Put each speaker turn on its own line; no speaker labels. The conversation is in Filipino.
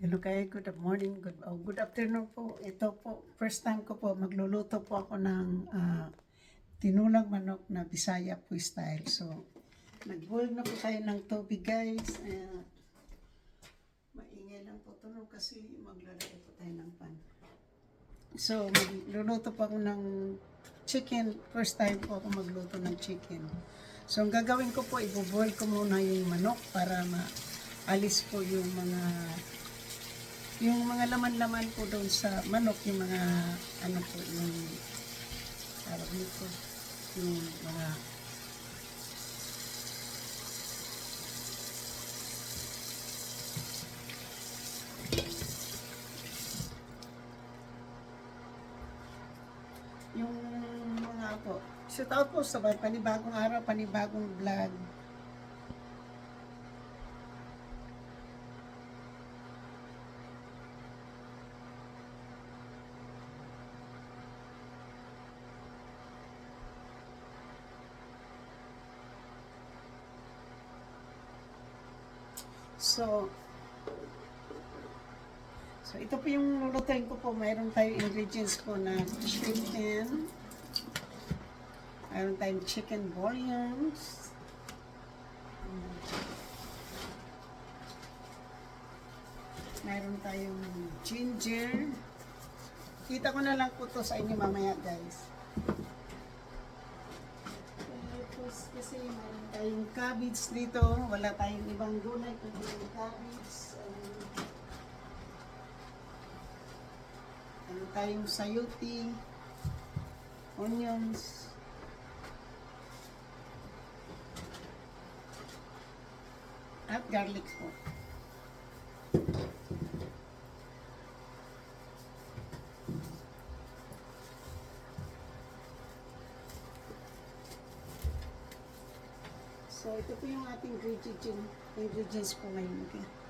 Hello kayo, good morning, good afternoon po. Ito po, first time ko po, magluluto po ako ng tinulang manok na Bisaya po style. So, nag-boil na po tayo ng tubig guys. Maingay lang po ito kasi maglalagay po tayo ng pan. So, magluluto po ako ng chicken. First time po ako magluto ng chicken. So, ang gagawin ko po, i-boil ko muna yung manok para maalis po yung mga laman-laman po doon sa manok, yung mga ano po, yung tawag nito, yung mga po. Shout out po sa panibagong araw, panibagong vlog. So ito po yung lulutuin ko po. Mayroon tayong ingredients po na chicken. Mayroon tayong chicken bouillons. Mayroon tayong ginger. Kita ko na lang po to sa inyo mamaya guys. Tapos kasi mayroon tayong cabbage dito. Wala tayong ibang gulay kundi yung cabbage. Ano tayong sayote, onions, at garlic po. So ito po yung ating ingredients po ngayon. Okay?